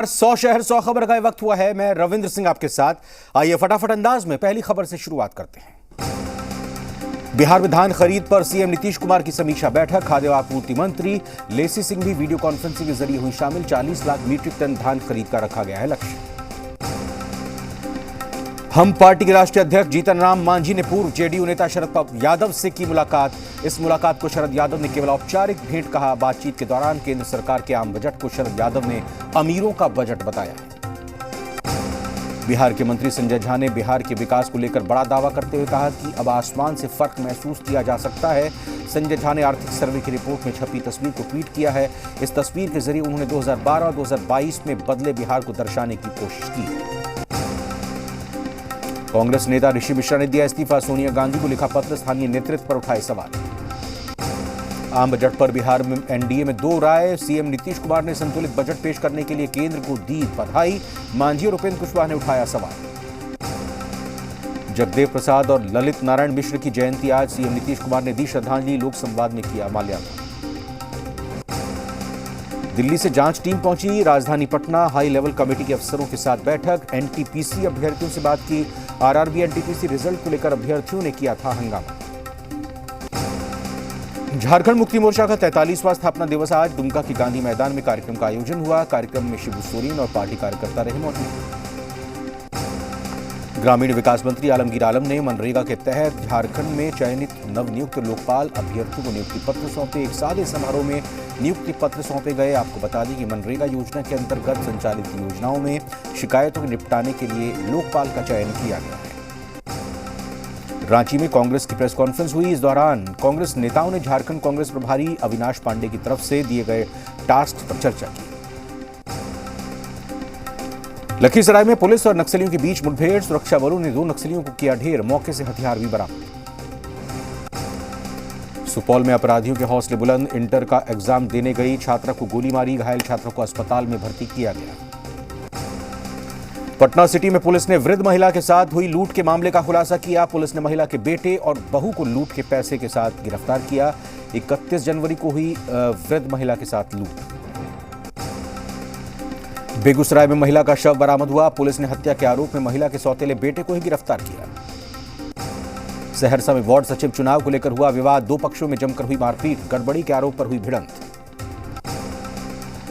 100 शहर 100 खबर का वक्त हुआ है। मैं रविंद्र सिंह आपके साथ। आइए फटाफट अंदाज में पहली खबर से शुरुआत करते हैं। बिहार में धान खरीद पर सीएम नीतीश कुमार की समीक्षा बैठक। खाद्य आपूर्ति मंत्री लेसी सिंह भी वीडियो कॉन्फ्रेंसिंग के जरिए हुई शामिल। 40 लाख मीट्रिक टन धान खरीद का रखा गया है लक्ष्य। हम पार्टी के राष्ट्रीय अध्यक्ष जीतन राम मांझी ने पूर्व जेडीयू नेता शरद यादव से की मुलाकात। इस मुलाकात को शरद यादव ने केवल औपचारिक भेंट कहा। बातचीत के दौरान केंद्र सरकार के आम बजट को शरद यादव ने अमीरों का बजट बताया है। बिहार के मंत्री संजय झा ने बिहार के विकास को लेकर बड़ा दावा करते हुए कहा कि अब आसमान से फर्क महसूस किया जा सकता है। संजय झा ने आर्थिक सर्वे की रिपोर्ट में छपी तस्वीर को ट्वीट किया है। इस तस्वीर के जरिए उन्होंने 2012 और 2022 में बदले बिहार को दर्शाने की कोशिश की। कांग्रेस नेता ऋषि मिश्रा ने दिया इस्तीफा। सोनिया गांधी को लिखा पत्र, स्थानीय नेतृत्व पर उठाए सवाल। आम बजट पर बिहार में एनडीए में दो राय। सीएम नीतीश कुमार ने संतुलित बजट पेश करने के लिए केंद्र को दी बधाई। मांझी और उपेंद्र कुशवाहा ने उठाया सवाल। जगदेव प्रसाद और ललित नारायण मिश्र की जयंती आज। सीएम नीतीश कुमार ने दी श्रद्धांजलि। लोक संवाद में किया माल्यार्पण। दिल्ली से जांच टीम पहुंची राजधानी पटना। हाई लेवल कमेटी के अफसरों के साथ बैठक। एनटीपीसी अभ्यर्थियों से बात की। आरआरबी एनटीपीसी रिजल्ट को लेकर अभ्यर्थियों ने किया था हंगामा। झारखंड मुक्ति मोर्चा का 43वां स्थापना दिवस आज। दुमका के गांधी मैदान में कार्यक्रम का आयोजन हुआ। कार्यक्रम में शिबू सोरेन और पार्टी कार्यकर्ता रहे मौजूद। ग्रामीण विकास मंत्री आलमगीर आलम ने मनरेगा के तहत झारखंड में चयनित नवनियुक्त लोकपाल अभ्यर्थियों को नियुक्ति पत्र सौंपे। एक सादे समारोह में नियुक्ति पत्र सौंपे गए। आपको बता दें कि मनरेगा योजना के अंतर्गत संचालित योजनाओं में शिकायतों के निपटाने के लिए लोकपाल का चयन किया गया है। रांची में कांग्रेस की प्रेस कॉन्फ्रेंस हुई। इस दौरान कांग्रेस नेताओं ने झारखंड कांग्रेस प्रभारी अविनाश पांडे की तरफ से दिए गए टास्क पर चर्चा की। लखीसराय में पुलिस और नक्सलियों के बीच मुठभेड़। सुरक्षा बलों ने 2 नक्सलियों को किया ढेर। मौके से हथियार भी बरामद। सुपौल में अपराधियों के हौसले बुलंद। इंटर का एग्जाम देने गई छात्रा को गोली मारी। घायल छात्रा को अस्पताल में भर्ती किया गया। पटना सिटी में पुलिस ने वृद्ध महिला के साथ हुई लूट के मामले का खुलासा किया। पुलिस ने महिला के बेटे और बहू को लूट के पैसे के साथ गिरफ्तार किया। 31 जनवरी को हुई वृद्ध महिला के साथ लूट। बेगूसराय में महिला का शव बरामद हुआ। पुलिस ने हत्या के आरोप में महिला के सौतेले बेटे को ही गिरफ्तार किया। सहरसा में वार्ड सचिव चुनाव को लेकर हुआ विवाद। 2 पक्षों में जमकर हुई मारपीट। गड़बड़ी के आरोप पर हुई भिड़ंत।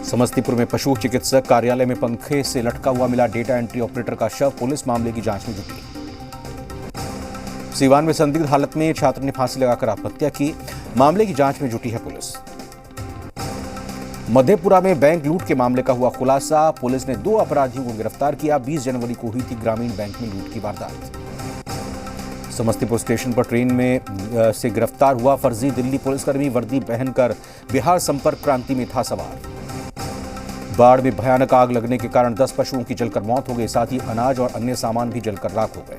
समस्तीपुर में पशु चिकित्सक कार्यालय में पंखे से लटका हुआ मिला डेटा एंट्री ऑपरेटर का शव। पुलिस मामले की जांच में जुटी। सीवान में संदिग्ध हालत में छात्र ने फांसी लगाकर आत्महत्या की। मामले की जांच में जुटी है पुलिस। मधेपुरा में बैंक लूट के मामले का हुआ खुलासा। पुलिस ने 2 अपराधियों को गिरफ्तार किया। 20 जनवरी को हुई थी ग्रामीण बैंक में लूट की वारदात। समस्तीपुर स्टेशन पर ट्रेन में से गिरफ्तार हुआ फर्जी दिल्ली पुलिसकर्मी। वर्दी पहनकर बिहार संपर्क क्रांति में था सवार। बाढ़ में भयानक आग लगने के कारण 10 पशुओं की जलकर मौत हो गई। साथ ही अनाज और अन्य सामान भी जलकर राख हो गए।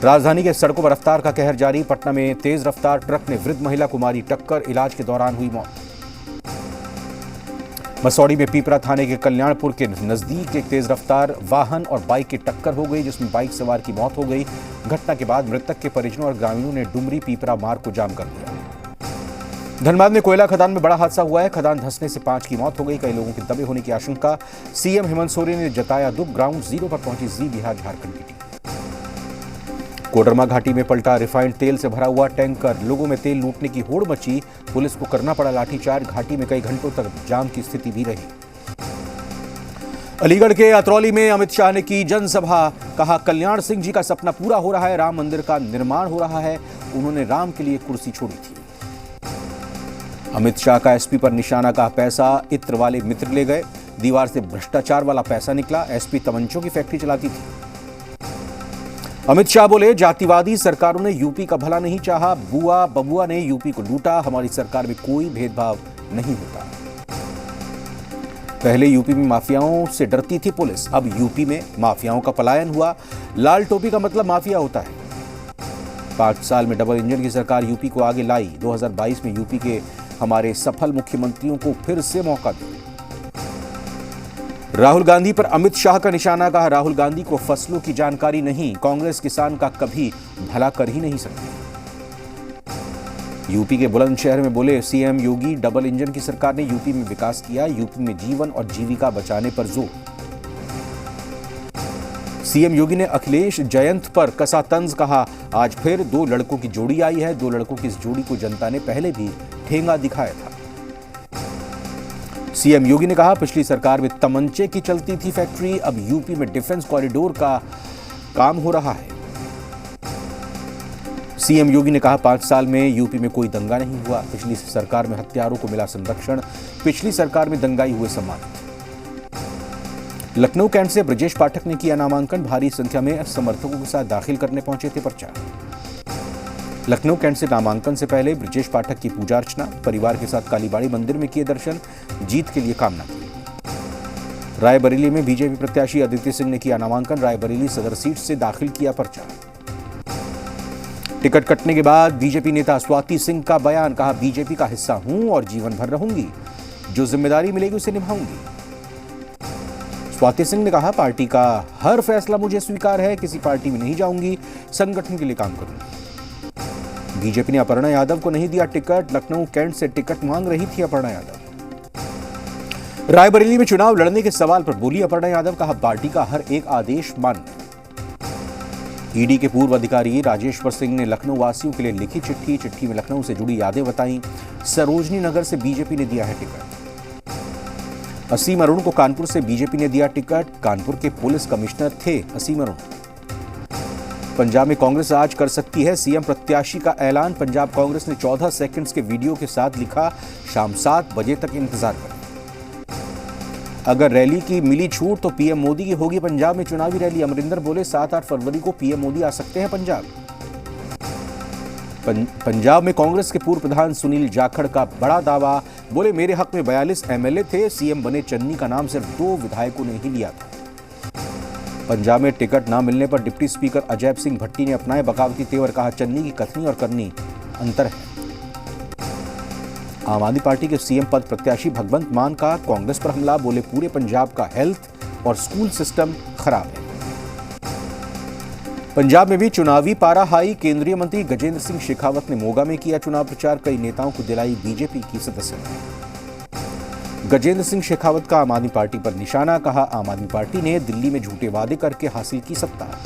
राजधानी के सड़कों पर रफ्तार का कहर जारी। पटना में तेज रफ्तार ट्रक ने वृद्ध महिला को मारी टक्कर। इलाज के दौरान हुई मौत। मसौड़ी में पीपरा थाने के कल्याणपुर के नजदीक एक तेज रफ्तार वाहन और बाइक की टक्कर हो गई, जिसमें बाइक सवार की मौत हो गई। घटना के बाद मृतक के परिजनों और ग्रामीणों ने डुमरी पीपरा मार्ग को जाम कर दिया। धनबाद में कोयला खदान में बड़ा हादसा हुआ है। खदान धंसने से 5 की मौत हो गई। कई लोगों के दबे होने की आशंका। सीएम हेमंत सोरेन ने जताया दुख। ग्राउंड जीरो पर पहुंची जी बिहार झारखंड की टीम। कोडरमा घाटी में पलटा रिफाइंड तेल से भरा हुआ टैंकर। लोगों में तेल लूटने की होड़ मची। पुलिस को करना पड़ा लाठीचार्ज। घाटी में कई घंटों तक जाम की स्थिति भी रही। अलीगढ़ के अतरौली में अमित शाह ने की जनसभा। कहा कल्याण सिंह जी का सपना पूरा हो रहा है। राम मंदिर का निर्माण हो रहा है। उन्होंने राम के लिए कुर्सी छोड़ी थी। अमित शाह का एसपी पर निशाना। कहा पैसा इत्र वाले मित्र ले गए। दीवार से भ्रष्टाचार वाला पैसा निकला। एसपी तमंचों की फैक्ट्री चलाती थी। अमित शाह बोले जातिवादी सरकारों ने यूपी का भला नहीं चाहा। बुआ बबुआ ने यूपी को लूटा। हमारी सरकार में कोई भेदभाव नहीं होता। पहले यूपी में माफियाओं से डरती थी पुलिस। अब यूपी में माफियाओं का पलायन हुआ। लाल टोपी का मतलब माफिया होता है। 5 साल में डबल इंजन की सरकार यूपी को आगे लाई। 2022 में यूपी के हमारे सफल मुख्यमंत्रियों को फिर से मौका दिया। राहुल गांधी पर अमित शाह का निशाना। कहा राहुल गांधी को फसलों की जानकारी नहीं। कांग्रेस किसान का कभी भला कर ही नहीं सकती। यूपी के बुलंदशहर में बोले सीएम योगी, डबल इंजन की सरकार ने यूपी में विकास किया, यूपी में जीवन और जीविका बचाने पर जोर। सीएम योगी ने अखिलेश जयंत पर कसा तंज, कहा आज फिर 2 लड़कों की जोड़ी आई है, 2 लड़कों की इस जोड़ी को जनता ने पहले भी ठेंगा दिखाया था। सीएम योगी ने कहा पिछली सरकार में तमंचे की चलती थी फैक्ट्री, अब यूपी में डिफेंस कॉरिडोर का काम हो रहा है। सीएम योगी ने कहा 5 साल में यूपी में कोई दंगा नहीं हुआ, पिछली सरकार में हत्यारों को मिला संरक्षण, पिछली सरकार में दंगाई हुए सम्मानित। लखनऊ कैंट से ब्रजेश पाठक ने किया नामांकन, भारी संख्या में समर्थकों के साथ दाखिल करने पहुंचे थे पर्चा। लखनऊ कैंट से नामांकन से पहले ब्रजेश पाठक की पूजा अर्चना, परिवार के साथ कालीबाड़ी मंदिर में किए दर्शन, जीत के लिए कामना की। रायबरेली में बीजेपी प्रत्याशी अदिति सिंह ने किया नामांकन, रायबरेली सदर सीट से दाखिल किया पर्चा। टिकट कटने के बाद बीजेपी नेता स्वाति सिंह का बयान, कहा बीजेपी का हिस्सा हूं और जीवन भर रहूंगी, जो जिम्मेदारी मिलेगी उसे निभाऊंगी। स्वाति सिंह ने कहा पार्टी का हर फैसला मुझे स्वीकार है, किसी पार्टी में नहीं जाऊंगी, संगठन के लिए काम करूंगी। बीजेपी ने अपर्णा यादव को नहीं दिया टिकट, लखनऊ कैंट से टिकट मांग रही थी अपर्णा यादव। रायबरेली में चुनाव लड़ने के सवाल पर बोली अपर्णा यादव, कहा पार्टी का हर एक आदेश मान्य। ईडी के पूर्व अधिकारी राजेश्वर सिंह ने लखनऊ वासियों के लिए लिखी चिट्ठी में लखनऊ से जुड़ी यादें बताई। सरोजनी नगर से बीजेपी ने दिया है टिकट। असीम अरुण को कानपुर से बीजेपी ने दिया टिकट, कानपुर के पुलिस कमिश्नर थे असीम अरुण। पंजाब में कांग्रेस आज कर सकती है सीएम प्रत्याशी का ऐलान, पंजाब कांग्रेस ने 14 सेकंड्स के वीडियो के साथ लिखा शाम 7 बजे तक इंतजार करें। अगर रैली की मिली छूट तो पीएम मोदी की होगी पंजाब में चुनावी रैली, अमरिंदर बोले 7-8 फरवरी को पीएम मोदी आ सकते हैं पंजाब। पंजाब में कांग्रेस के पूर्व प्रधान सुनील जाखड़ का बड़ा दावा, बोले मेरे हक में 42 एमएलए थे, सीएम बने चन्नी का नाम सिर्फ 2 विधायकों ने ही लिया था। पंजाब में टिकट न मिलने पर डिप्टी स्पीकर अजय सिंह भट्टी ने अपनाए बगावती तेवर, कहा चन्नी की कथनी और करनी अंतर है। आम आदमी पार्टी के सीएम पद प्रत्याशी भगवंत मान का कांग्रेस पर हमला, बोले पूरे पंजाब का हेल्थ और स्कूल सिस्टम खराब है। पंजाब में भी चुनावी पारा हाई, केंद्रीय मंत्री गजेंद्र सिंह शेखावत ने मोगा में किया चुनाव प्रचार, कई नेताओं को दिलाई बीजेपी की सदस्यता। गजेंद्र सिंह शेखावत का आम आदमी पार्टी पर निशाना, कहा आम आदमी पार्टी ने दिल्ली में झूठे वादे करके हासिल की सत्ता।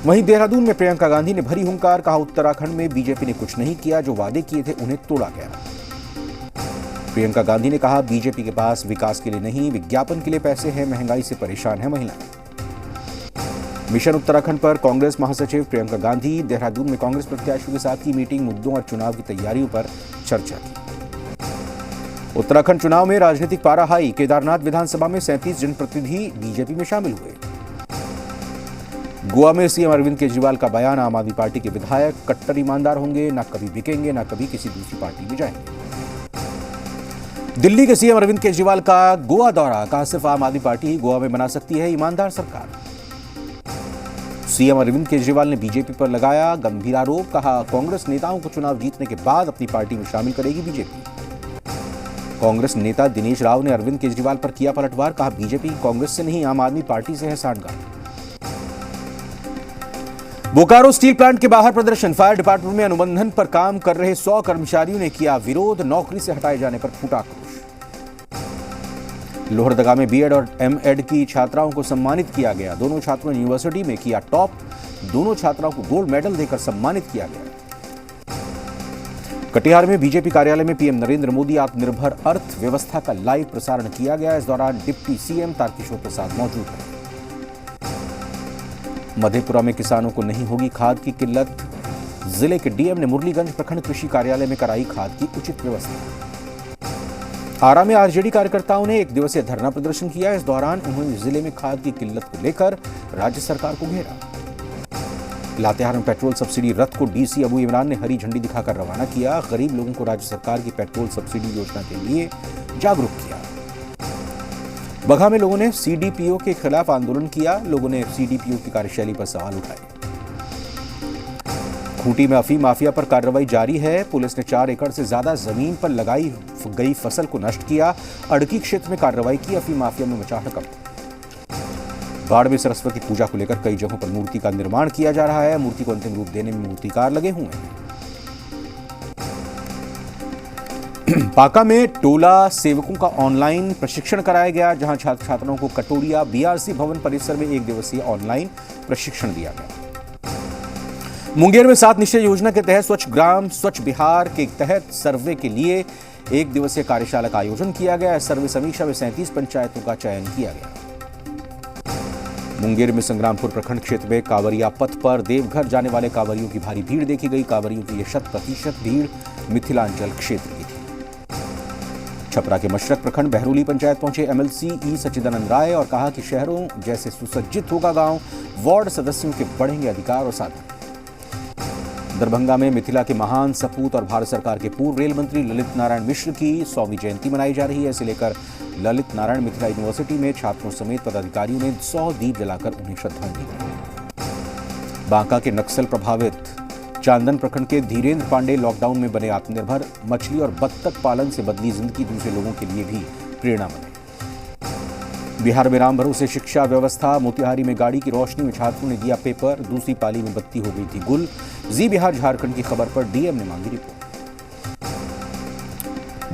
वहीं देहरादून में प्रियंका गांधी ने भरी हुंकार, कहा उत्तराखंड में बीजेपी ने कुछ नहीं किया, जो वादे किए थे उन्हें तोड़ा गया। प्रियंका गांधी ने कहा बीजेपी के पास विकास के लिए नहीं विज्ञापन के लिए पैसे हैं, महंगाई से परेशान है महिलाएं। मिशन उत्तराखंड पर कांग्रेस महासचिव प्रियंका गांधी देहरादून में कांग्रेस प्रत्याशियों के साथ की मीटिंग, मुद्दों और चुनाव की तैयारियों पर चर्चा की। उत्तराखंड चुनाव में राजनीतिक पारा हाई, केदारनाथ विधानसभा में 37 जनप्रतिनिधि बीजेपी में शामिल हुए। गोवा में सीएम अरविंद केजरीवाल का बयान, आम आदमी पार्टी के विधायक कट्टर ईमानदार होंगे, ना कभी बिकेंगे ना कभी किसी दूसरी पार्टी में जाएंगे। दिल्ली के सीएम अरविंद केजरीवाल का गोवा दौरा, कहा सिर्फ आम आदमी पार्टी ही गोवा में बना सकती है ईमानदार सरकार। सीएम अरविंद केजरीवाल ने बीजेपी पर लगाया गंभीर आरोप, कहा कांग्रेस नेताओं को चुनाव जीतने के बाद अपनी पार्टी में शामिल करेगी बीजेपी। कांग्रेस नेता दिनेश राव ने अरविंद केजरीवाल पर किया पलटवार, कहा बीजेपी कांग्रेस से नहीं आम आदमी पार्टी से है सांठगांठ। बोकारो स्टील प्लांट के बाहर प्रदर्शन, फायर डिपार्टमेंट में अनुबंधन पर काम कर रहे 100 कर्मचारियों ने किया विरोध, नौकरी से हटाए जाने पर फूटा आक्रोश। लोहरदगा में बीएड और एमएड की छात्राओं को सम्मानित किया गया, दोनों छात्रों ने यूनिवर्सिटी में किया टॉप, दोनों छात्राओं को गोल्ड मेडल देकर सम्मानित किया गया। कटिहार में बीजेपी कार्यालय में पीएम नरेंद्र मोदी आत्मनिर्भर अर्थव्यवस्था का लाइव प्रसारण किया गया, इस दौरान डिप्टी सीएम तारकिशोर प्रसाद मौजूद रहे। मधेपुरा में किसानों को नहीं होगी खाद की किल्लत, जिले के डीएम ने मुरलीगंज प्रखंड कृषि कार्यालय में कराई खाद की उचित व्यवस्था। आरा में आरजेडी कार्यकर्ताओं ने 1 दिवसीय धरना प्रदर्शन किया, इस दौरान उन्होंने जिले में खाद की किल्लत को लेकर राज्य सरकार को घेरा। लातेहार में पेट्रोल सब्सिडी रथ को डीसी अबू इमरान ने हरी झंडी दिखाकर रवाना किया, गरीब लोगों को राज्य सरकार की पेट्रोल सब्सिडी योजना के लिए जागरूक किया। बगहा में लोगों ने सीडीपीओ के खिलाफ आंदोलन किया, लोगों ने सीडीपीओ की कार्यशैली पर सवाल उठाए। खूंटी में अफीम माफिया पर कार्रवाई जारी है, पुलिस ने 4 एकड़ से ज्यादा जमीन पर लगाई गई फसल को नष्ट किया, अड़की क्षेत्र में कार्रवाई की, अफीम माफिया में मचा हड़कंप। बाढ़ में सरस्वती पूजा को लेकर कई जगहों पर मूर्ति का निर्माण किया जा रहा है, मूर्ति को अंतिम रूप देने में मूर्तिकार लगे हुए हैं। बांका में टोला सेवकों का ऑनलाइन प्रशिक्षण कराया गया, जहां छात्र छात्राओं को कटोरिया बीआरसी भवन परिसर में 1 दिवसीय ऑनलाइन प्रशिक्षण दिया गया। मुंगेर में 7 निश्चय योजना के तहत स्वच्छ ग्राम स्वच्छ बिहार के तहत सर्वे के लिए 1 दिवसीय कार्यशाला का आयोजन किया गया। सर्वे समीक्षा में 37 पंचायतों का चयन किया गया। मुंगेर में संग्रामपुर प्रखंड क्षेत्र में कांवरिया पथ पर देवघर जाने वाले कांवरियों की भारी भीड़ देखी गई। कांवरियों की यह 100% भीड़ मिथिलांचल क्षेत्र की थी। छपरा के मशरक प्रखंड बहरोली पंचायत पहुंचे एमएलसी ई सच्चिदानंद राय और कहा कि शहरों जैसे सुसज्जित होगा गांव, वार्ड सदस्यों के बढ़ेंगे अधिकार और साधन। दरभंगा में मिथिला के महान सपूत और भारत सरकार के पूर्व रेल मंत्री ललित नारायण मिश्र की 100वीं जयंती मनाई जा रही है। इसे लेकर ललित नारायण मिथिला यूनिवर्सिटी में छात्रों समेत पदाधिकारियों ने 100 दीप जलाकर उन्हें श्रद्धांजलि दी। बांका के नक्सल प्रभावित चांदन प्रखंड के धीरेन्द्र पांडे लॉकडाउन में बने आत्मनिर्भर। मछली और बत्तख पालन से बदली जिंदगी दूसरे लोगों के लिए भी प्रेरणा बने। बिहार में राम भरोसे शिक्षा व्यवस्था। मोतिहारी में गाड़ी की रोशनी में छात्रों ने दिया पेपर। दूसरी पाली में बत्ती हो गई थी गुल। जी बिहार झारखंड की खबर पर डीएम ने मांगी रिपोर्ट।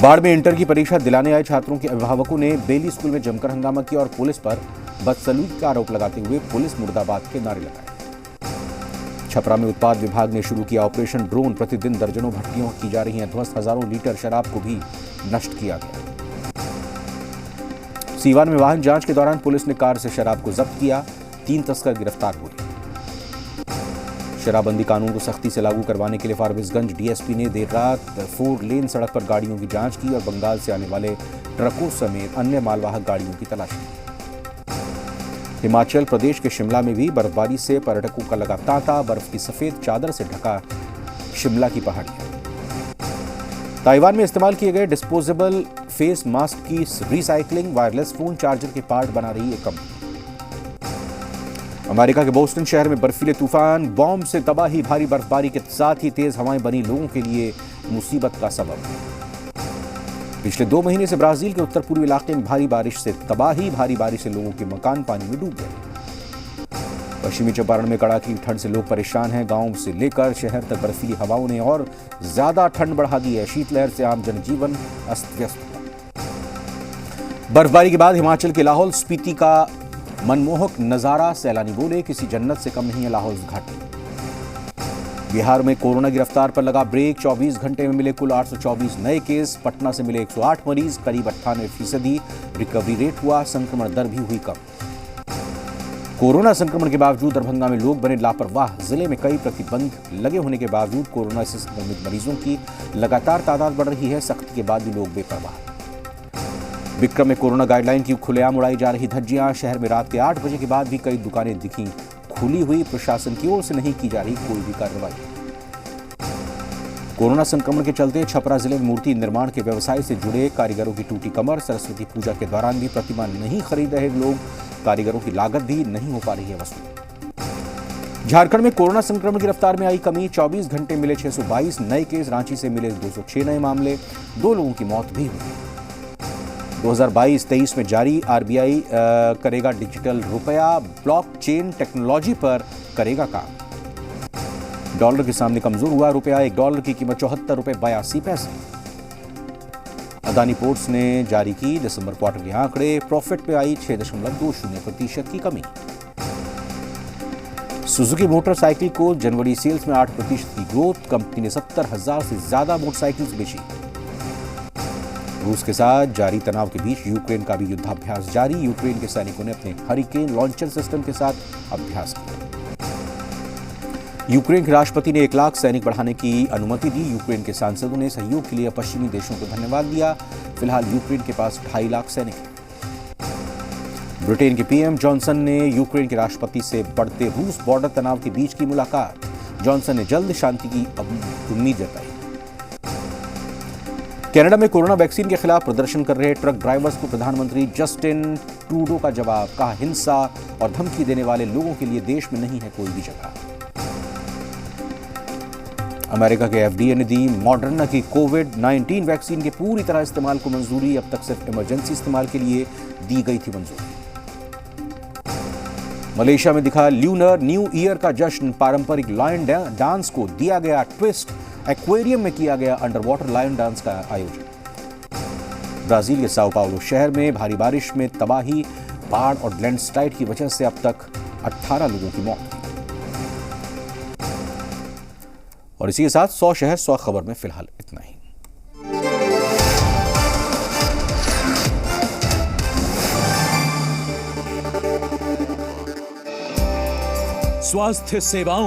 बाढ़ में इंटर की परीक्षा दिलाने आए छात्रों के अभिभावकों ने बेली स्कूल में जमकर हंगामा किया और पुलिस पर बदसलूकी का आरोप लगाते हुए पुलिस मुर्दाबाद के नारे लगाए। छपरा में उत्पाद विभाग ने शुरू किया ऑपरेशन ड्रोन। प्रतिदिन दर्जनों भट्टियों की जा रही हैं ध्वस्त। हजारों लीटर शराब को भी नष्ट किया गया। सीवान में वाहन जांच के दौरान पुलिस ने कार से शराब को जब्त किया। 3 तस्कर गिरफ्तार हुए। शराबबंदी कानून को सख्ती से लागू करवाने के लिए फारबिसगंज डीएसपी ने देर रात 4 लेन सड़क पर गाड़ियों की जांच की और बंगाल से आने वाले ट्रकों समेत अन्य मालवाहक गाड़ियों की तलाशी की। हिमाचल प्रदेश के शिमला में भी बर्फबारी से पर्यटकों का लगा तांता। बर्फ की सफेद चादर से ढका शिमला की पहाड़ियां। ताइवान में इस्तेमाल किए गए डिस्पोजेबल फेस मास्क की रिसाइकलिंग। वायरलेस फोन चार्जर के पार्ट बना रही है कंपनी। अमेरिका के बोस्टन शहर में बर्फीले तूफान। बॉम्ब से तबाही। भारी बर्फबारी के साथ ही तेज हवाएं बनी लोगों के लिए मुसीबत का सबब। पिछले 2 महीने से ब्राजील के उत्तर पूर्वी इलाके में भारी बारिश से तबाही। भारी बारिश से लोगों के मकान पानी में डूब गए। पश्चिमी चंपारण में कड़ाके की ठंड से लोग परेशान हैं। गांव से लेकर शहर तक बर्फीली हवाओं ने और ज्यादा ठंड बढ़ा दी है। शीतलहर से आम जनजीवन अस्त व्यस्त हुआ। बर्फबारी के बाद हिमाचल के लाहौल स्पीति का मनमोहक नजारा। सैलानी बोले किसी जन्नत से कम नहीं है लाहौल घाटी। बिहार में कोरोना की रफ्तार पर लगा ब्रेक। 24 घंटे में मिले कुल 824 नए केस। पटना से मिले 108 मरीज। करीब 98% रिकवरी रेट हुआ। संक्रमण दर भी हुई कम। कोरोना संक्रमण के बावजूद दरभंगा में लोग बने लापरवाह। जिले में कई प्रतिबंध लगे होने के बावजूद कोरोना से संक्रमित मरीजों की लगातार तादाद बढ़ रही है। सख्ती के बाद भी लोग बेपरवाह। विक्रम में कोरोना गाइडलाइन की खुलेआम उड़ाई जा रही धज्जियां। शहर में रात के 8 बजे के बाद भी कई दुकानें दिखी खुली हुई। प्रशासन की ओर से नहीं की जा रही कोई भी कार्रवाई। कोरोना संक्रमण के चलते छपरा जिले में मूर्ति निर्माण के व्यवसाय से जुड़े कारीगरों की टूटी कमर। सरस्वती पूजा के दौरान भी प्रतिमा नहीं खरीद रहे लोग। कारीगरों की लागत भी नहीं हो पा रही है वसूल। झारखंड में कोरोना संक्रमण की रफ्तार में आई कमी। 24 घंटे मिले 622 नए केस। रांची से मिले 206 नए मामले। 2 लोगों की मौत भी हुई। 2022-23 में जारी आरबीआई करेगा डिजिटल रुपया। ब्लॉकचेन टेक्नोलॉजी पर करेगा काम। डॉलर के सामने कमजोर हुआ रुपया। $1 की कीमत 74 रुपये 82 पैसे। अदानी पोर्ट्स ने जारी की दिसंबर क्वार्टर के आंकड़े। प्रॉफिट में आई 6.20% की कमी। सुजुकी मोटरसाइकिल को जनवरी सेल्स में 8% की ग्रोथ। कंपनी ने 70,000 से ज्यादा मोटरसाइकिल्स बेची। रूस के साथ जारी तनाव के बीच यूक्रेन का भी युद्धाभ्यास जारी। यूक्रेन के सैनिकों ने अपने हरिकेन लॉन्चर सिस्टम के साथ अभ्यास किया। यूक्रेन के राष्ट्रपति ने 1 लाख सैनिक बढ़ाने की अनुमति दी। यूक्रेन के सांसदों ने सहयोग के लिए पश्चिमी देशों को धन्यवाद दिया। फिलहाल यूक्रेन के पास 2.5 लाख सैनिक हैं। ब्रिटेन के पीएम जॉनसन ने यूक्रेन के राष्ट्रपति से बढ़ते रूस बॉर्डर तनाव के बीच की मुलाकात। जॉनसन ने जल्द शांति की उम्मीद जताई। कनाडा में कोरोना वैक्सीन के खिलाफ प्रदर्शन कर रहे ट्रक ड्राइवर्स को प्रधानमंत्री जस्टिन ट्रूडो का जवाब। कहा हिंसा और धमकी देने वाले लोगों के लिए देश में नहीं है कोई भी जगह। अमेरिका के एफडीए ने दी मॉडर्ना की कोविड-19 वैक्सीन के पूरी तरह इस्तेमाल को मंजूरी। अब तक सिर्फ इमरजेंसी इस्तेमाल के लिए दी गई थी मंजूरी। मलेशिया में दिखा ल्यूनर न्यू ईयर का जश्न। पारंपरिक लायन डांस को दिया गया ट्विस्ट। एक्वेरियम में किया गया अंडर वाटर लायन डांस का आयोजन। ब्राजील के साओ पाउलो शहर में भारी बारिश में तबाही, बाढ़ और लैंडस्लाइड की वजह से अब तक 18 लोगों की मौत। और इसी के साथ 100 शहर 100 खबर में फिलहाल इतना ही। स्वास्थ्य सेवाओं